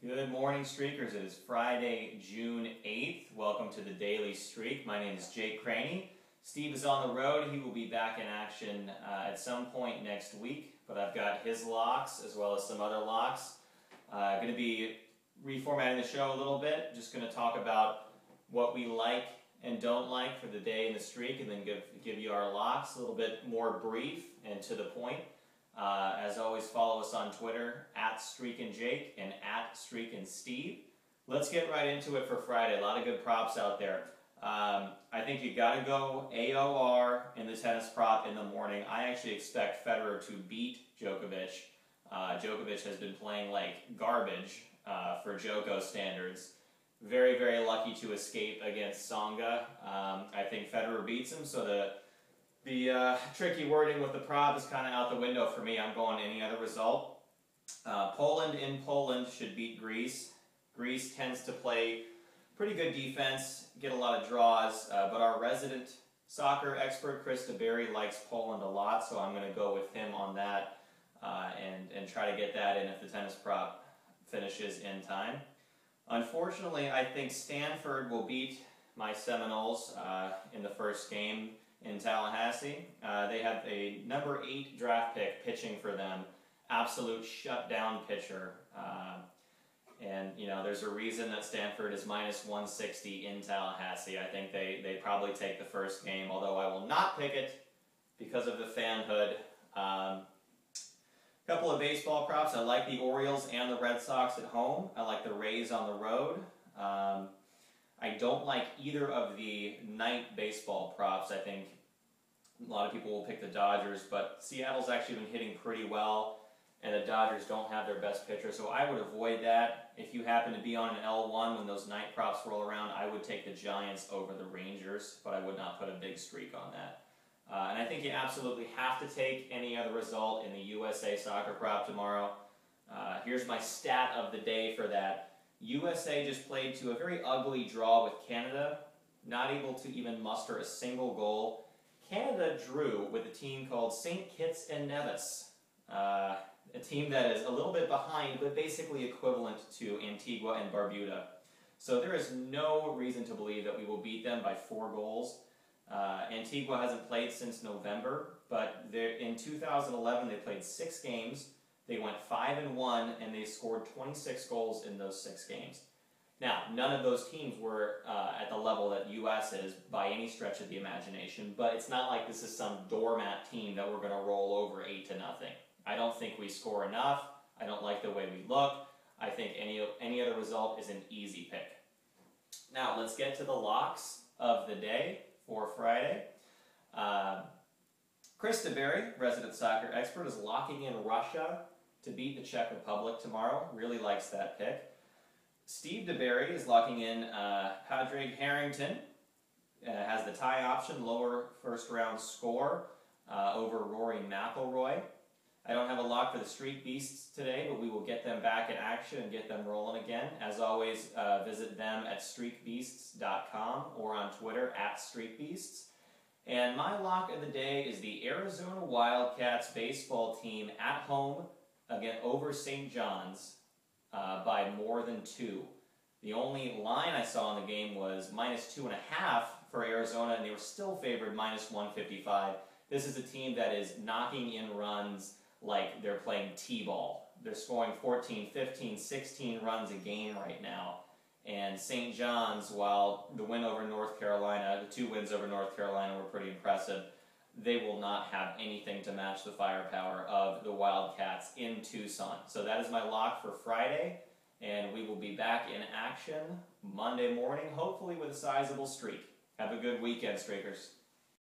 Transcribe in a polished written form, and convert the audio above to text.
Good morning, Streakers. It is Friday, June 8th. Welcome to the Daily Streak. My name is Jake Craney. Steve is on the road. He will be back in action at some point next week, but I've got his locks as well as some other locks. Going to be reformatting the show a little bit. Just going to talk about what we like and don't like for the day in the streak, and then give you our locks, a little bit more brief and to the point. As always, follow us on Twitter, @StreakinJake and @StreakinSteve. Let's get right into it for Friday. A lot of good props out there. I think you got to go AOR in the tennis prop in the morning. I actually expect Federer to beat Djokovic. Djokovic has been playing like garbage for Djoko standards. Very, very lucky to escape against Tsonga. I think Federer beats him, so the tricky wording with the prop is kind of out the window for me. I'm going any other result. Poland in Poland should beat Greece. Greece tends to play pretty good defense, get a lot of draws, but our resident soccer expert, Chris DeBerry, likes Poland a lot, so I'm going to go with him on that and try to get that in if the tennis prop finishes in time. Unfortunately, I think Stanford will beat my Seminoles in the first game in Tallahassee. They have a number 8 draft pick pitching for them, absolute shutdown pitcher. And you know, there's a reason that Stanford is -160 in Tallahassee. I think they probably take the first game, although I will not pick it because of the fanhood. Couple of baseball props. I like the Orioles and the Red Sox at home. I like the Rays on the road. I don't like either of the night baseball props. I think a lot of people will pick the Dodgers, but Seattle's actually been hitting pretty well, and the Dodgers don't have their best pitcher, so I would avoid that. If you happen to be on an L1 when those night props roll around, I would take the Giants over the Rangers, but I would not put a big streak on that. And I think you absolutely have to take any other result in the USA soccer prop tomorrow. Here's my stat of the day for that. USA just played to a very ugly draw with Canada, not able to even muster a single goal. Canada drew with a team called St. Kitts and Nevis, a team that is a little bit behind, but basically equivalent to Antigua and Barbuda. So there is no reason to believe that we will beat them by 4 goals. Antigua hasn't played since November, but in 2011 they played 6 games. They went 5-1, and they scored 26 goals in those 6 games. Now, none of those teams were at the level that U.S. is by any stretch of the imagination, but it's not like this is some doormat team that we're going to roll over 8-0. I don't think we score enough. I don't like the way we look. I think any other result is an easy pick. Now, let's get to the locks of the day for Friday. Chris DeBerry, resident soccer expert, is locking in Russia to beat the Czech Republic tomorrow. Really likes that pick. Steve DeBerry is locking in Padraig Harrington. Has the tie option, lower first round score over Rory McIlroy. I don't have a lock for the Streak Beasts today, but we will get them back in action and get them rolling again. As always, visit them at streakbeasts.com or on Twitter @StreakBeasts. And my lock of the day is the Arizona Wildcats baseball team at home again over St. John's by more than 2. The only line I saw in the game was -2.5 for Arizona, and they were still favored -155. This is a team that is knocking in runs like they're playing T-ball. They're scoring 14, 15, 16 runs a game right now. And St. John's, while the win over North Carolina, the 2 wins over North Carolina were pretty impressive, they will not have anything to match the firepower of the Wildcats in Tucson. So that is my lock for Friday, and we will be back in action Monday morning, hopefully with a sizable streak. Have a good weekend, Streakers.